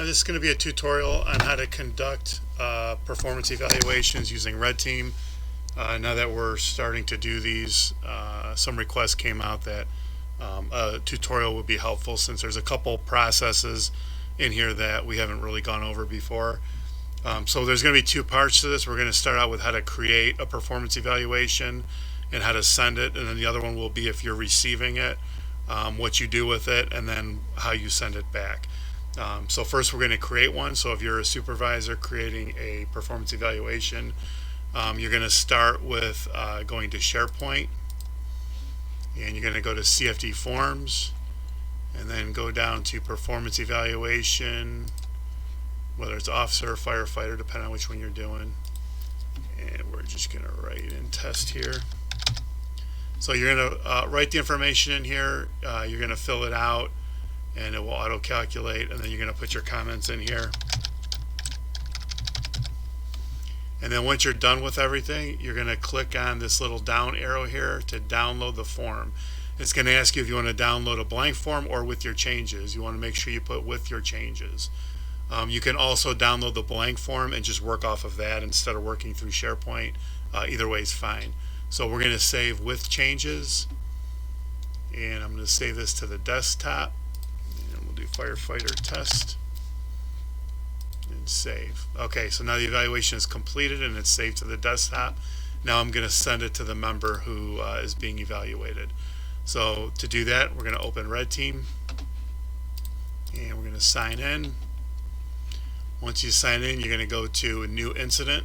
This is going to be a tutorial on how to conduct performance evaluations using Red Team. Now that we're starting to do these, some requests came out that a tutorial would be helpful, since there's a couple processes in here that we haven't really gone over before. So there's going to be two parts to this. We're going to start out with how to create a performance evaluation and how to send it, and then the other one will be if you're receiving it, what you do with it, and then how you send it back. So first we're going to create one. So if you're a supervisor creating a performance evaluation, you're going to start with going to SharePoint, and you're going to go to CFD Forms, and then go down to performance evaluation, whether it's officer or firefighter, depending on which one you're doing. And we're just going to write in test here. So you're going to write the information in here, you're going to fill it out, and it will auto-calculate, and then you're going to put your comments in here. And then once you're done with everything, you're going to click on this little down arrow here to download the form. It's going to ask you if you want to download a blank form or with your changes. You want to make sure you put with your changes. You can also download the blank form and just work off of that instead of working through SharePoint. Either way is fine. So we're going to save with changes, and I'm going to save this to the desktop, and we'll do firefighter test and save. Okay, so now the evaluation is completed and it's saved to the desktop. Now I'm going to send it to the member who is being evaluated. So to do that, we're going to open Red Team, and we're going to sign in. Once you sign in, you're going to go to a new incident,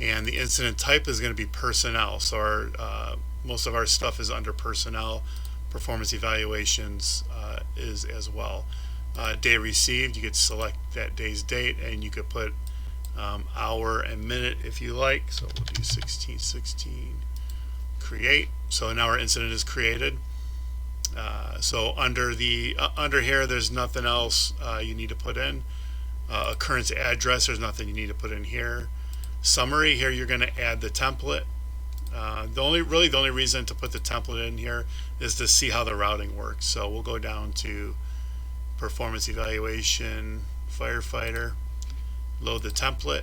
and the incident type is going to be personnel. So most of our stuff is under personnel. Performance evaluations is as well. Day received, you could select that day's date, and you could put hour and minute if you like. So we'll do 1616 create. So now our incident is created. So under here, there's nothing else you need to put in. Occurrence address, there's nothing you need to put in here. Summary, here you're going to add the template. The only reason to put the template in here is to see how the routing works. So we'll go down to performance evaluation, firefighter, load the template,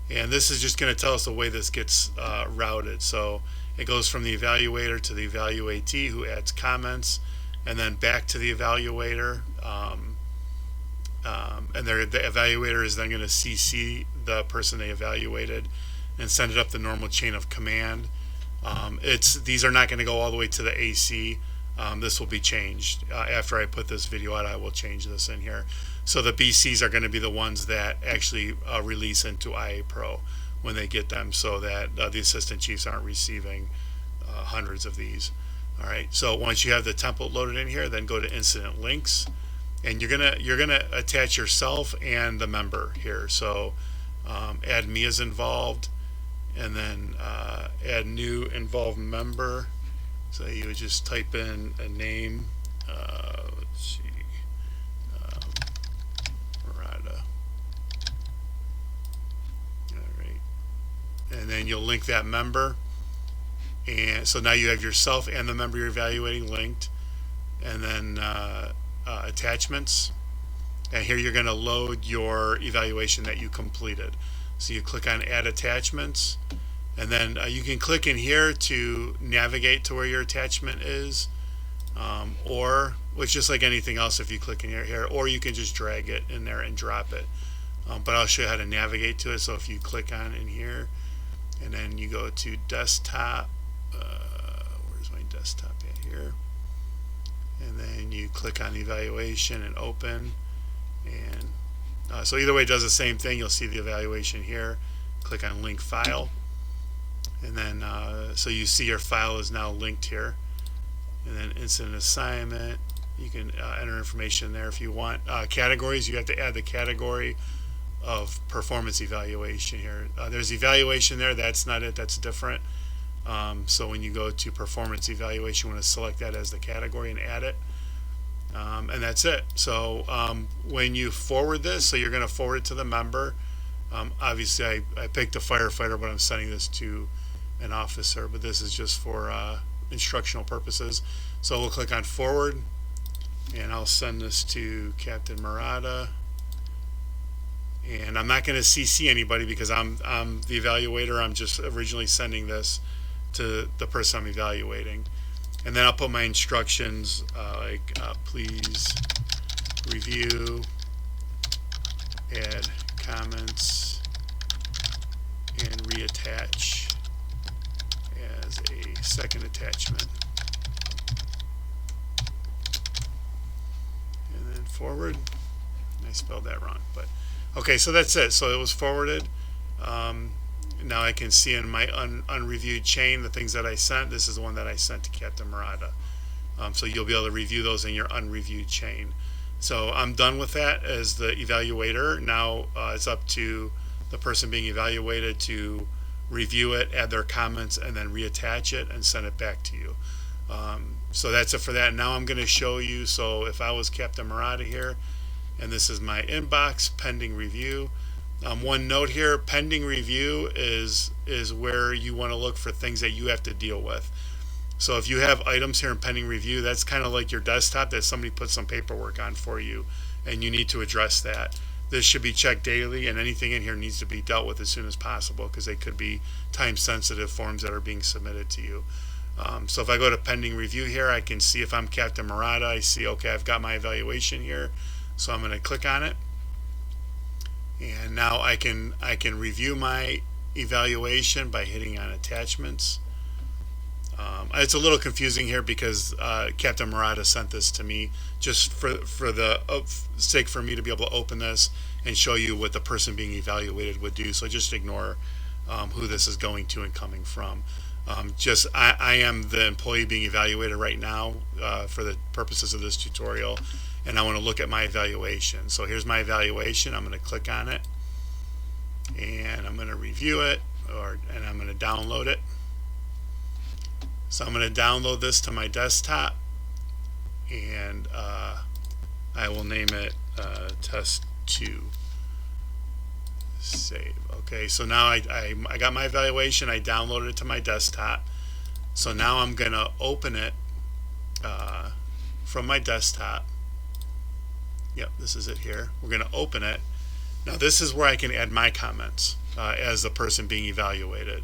and this is just going to tell us the way this gets routed. So it goes from the evaluator to the evaluatee, who adds comments, and then back to the evaluator. And the evaluator is then going to CC the person they evaluated and send it up the normal chain of command. These are not going to go all the way to the AC. This will be changed after I put this video out. I will change this in here. So the BCs are going to be the ones that actually release into IAPro when they get them, so that the assistant chiefs aren't receiving hundreds of these. All right. So once you have the template loaded in here, then go to incident links, and you're gonna attach yourself and the member here. So add me as involved, and then add new involved member. So you would just type in a name. Let's see, Murata. All right, and then you'll link that member. And so now you have yourself and the member you're evaluating linked, and then attachments, and here you're going to load your evaluation that you completed. So you click on add attachments, and then you can click in here to navigate to where your attachment is, or it's just like anything else. If you click in here, or you can just drag it in there and drop it, but I'll show you how to navigate to it. So if you click on in here, and then you go to desktop, where's my desktop at here, and then you click on the evaluation and open, and so either way it does the same thing. You'll see the evaluation here. Click on link file, and then so you see your file is now linked here. And then incident assignment, you can enter information there if you want. Categories, you have to add the category of performance evaluation here. There's evaluation there, that's not it, that's different. So when you go to performance evaluation, you want to select that as the category and add it, and that's it. So when you forward this, so you're going to forward it to the member. Obviously I picked a firefighter, but I'm sending this to an officer, but this is just for instructional purposes. So we'll click on forward, and I'll send this to Captain Murata. And I'm not going to CC anybody because I'm the evaluator. I'm just originally sending this to the person I'm evaluating. And then I'll put my instructions please review, add comments, and reattach as a second attachment. And then forward. I spelled that wrong, but okay, so that's it. So it was forwarded. Now I can see in my unreviewed chain the things that I sent. This is the one that I sent to Captain Murata. So you'll be able to review those in your unreviewed chain. So I'm done with that as the evaluator. Now it's up to the person being evaluated to review it, add their comments, and then reattach it and send it back to you. So that's it for that. Now I'm going to show you, so if I was Captain Murata here, and this is my inbox, pending review. One note here, pending review is where you want to look for things that you have to deal with. So if you have items here in pending review, that's kind of like your desktop that somebody put some paperwork on for you, and you need to address that. This should be checked daily, and anything in here needs to be dealt with as soon as possible because they could be time-sensitive forms that are being submitted to you. So if I go to pending review here, I can see if I'm Captain Murata, I see, okay, I've got my evaluation here. So I'm going to click on it, and now I can review my evaluation by hitting on attachments. It's a little confusing here because Captain Murata sent this to me just for the sake for me to be able to open this and show you what the person being evaluated would do. So just ignore who this is going to and coming from. I am the employee being evaluated right now for the purposes of this tutorial, and I want to look at my evaluation. So here's my evaluation. I'm going to click on it, and I'm going to review it, and I'm going to download it. So I'm going to download this to my desktop, and I will name it Test 2. Save. Okay, so now I got my evaluation. I downloaded it to my desktop. So now I'm going to open it from my desktop. Yep, this is it here. We're going to open it. Now this is where I can add my comments as the person being evaluated.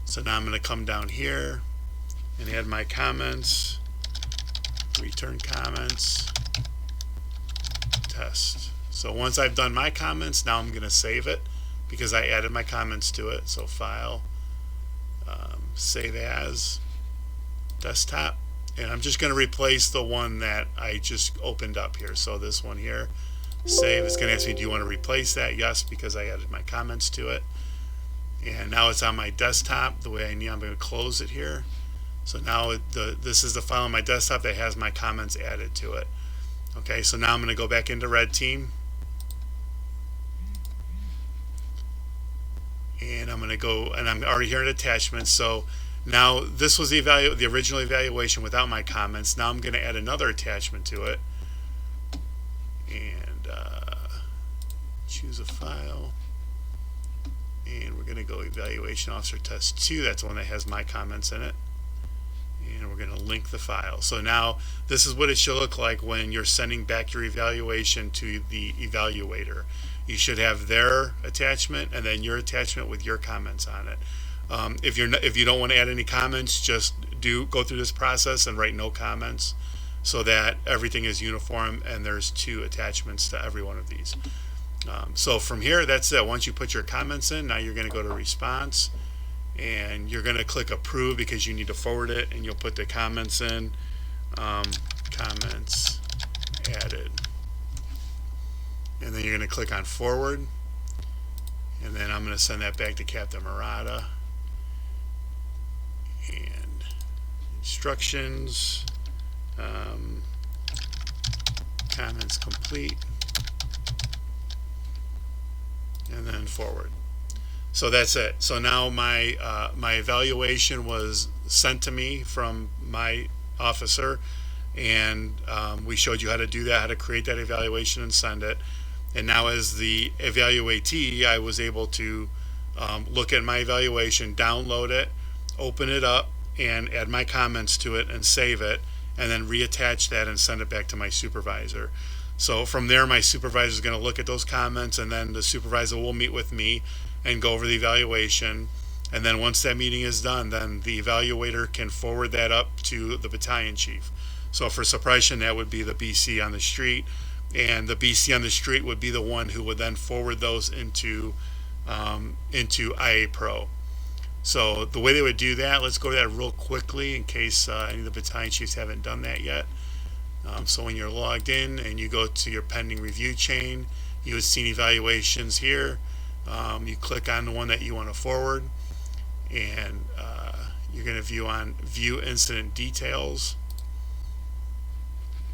So now I'm going to come down here and add my comments, return comments, test. So once I've done my comments, now I'm going to save it because I added my comments to it. So file, save as, desktop, and I'm just going to replace the one that I just opened up here. So this one here, save. It's going to ask me, do you want to replace that? Yes, because I added my comments to it. And now it's on my desktop the way I need. I'm going to close it here. So now this is the file on my desktop that has my comments added to it. Okay, so now I'm going to go back into Red Team. And I'm going to go, and I'm already here in attachments. So now this was the original evaluation without my comments. Now I'm going to add another attachment to it. And choose a file. And we're going to go Evaluation Officer Test 2. That's the one that has my comments in it. And we're going to link the file. So now this is what it should look like when you're sending back your evaluation to the evaluator. You should have their attachment and then your attachment with your comments on it. If you don't want to add any comments, just go through this process and write no comments so that everything is uniform and there's 2 attachments to every one of these. So from here, that's it. Once you put your comments in, now you're going to go to response. And you're going to click approve because you need to forward it, and you'll put the comments in, comments added, and then you're going to click on forward, and then I'm going to send that back to Captain Murata, and instructions, comments complete, and then forward. So that's it. So now my evaluation was sent to me from my officer, and we showed you how to do that, how to create that evaluation and send it. And now as the evaluatee, I was able to look at my evaluation, download it, open it up, and add my comments to it and save it, and then reattach that and send it back to my supervisor. So from there, my supervisor is going to look at those comments, and then the supervisor will meet with me and go over the evaluation. And then once that meeting is done, then the evaluator can forward that up to the battalion chief. So for suppression, that would be the BC on the street, and the BC on the street would be the one who would then forward those into IAPro. So the way they would do that, let's go to that real quickly in case any of the battalion chiefs haven't done that yet. So when you're logged in and you go to your pending review chain, you would see evaluations here. You click on the one that you want to forward, and you're going to view incident details.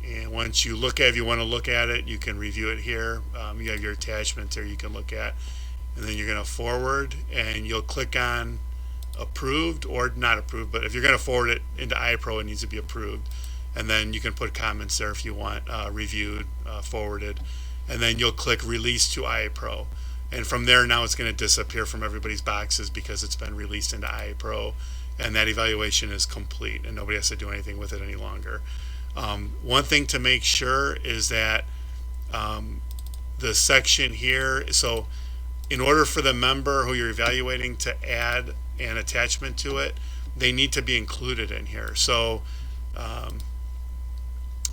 And once you look at, if you want to look at it, you can review it here. You have your attachments there you can look at, and then you're going to forward, and you'll click on approved or not approved. But if you're going to forward it into IAPro, it needs to be approved. And then you can put comments there if you want, reviewed, forwarded, and then you'll click release to IAPro. And from there, now it's going to disappear from everybody's boxes because it's been released into IAPro, and that evaluation is complete and nobody has to do anything with it any longer. One thing to make sure is that the section here, so in order for the member who you're evaluating to add an attachment to it, they need to be included in here. So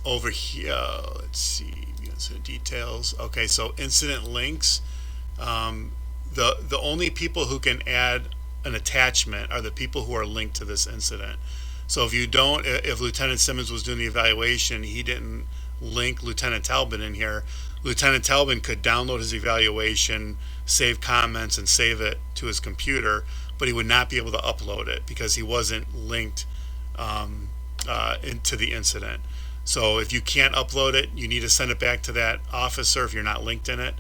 over here, let's see, incident details. Okay, so incident links. The only people who can add an attachment are the people who are linked to this incident. So if Lieutenant Simmons was doing the evaluation, he didn't link Lieutenant Talbot in here, Lieutenant Talbot could download his evaluation, save comments, and save it to his computer, but he would not be able to upload it because he wasn't linked into the incident. So if you can't upload it, you need to send it back to that officer if you're not linked in it,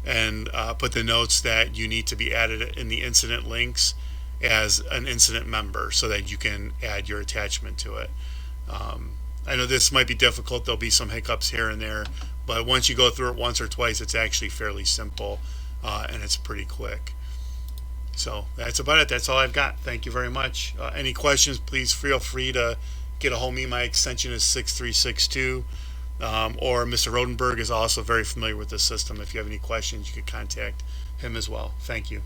and put the notes that you need to be added in the incident links as an incident member so that you can add your attachment to it. I know this might be difficult. There'll be some hiccups here and there, but once you go through it once or twice, it's actually fairly simple, and it's pretty quick. So that's about it. That's all I've got. Thank you very much. Any questions, please feel free to get a hold of me. My extension is 6362, or Mr. Rodenberg is also very familiar with the system. If you have any questions, you could contact him as well. Thank you.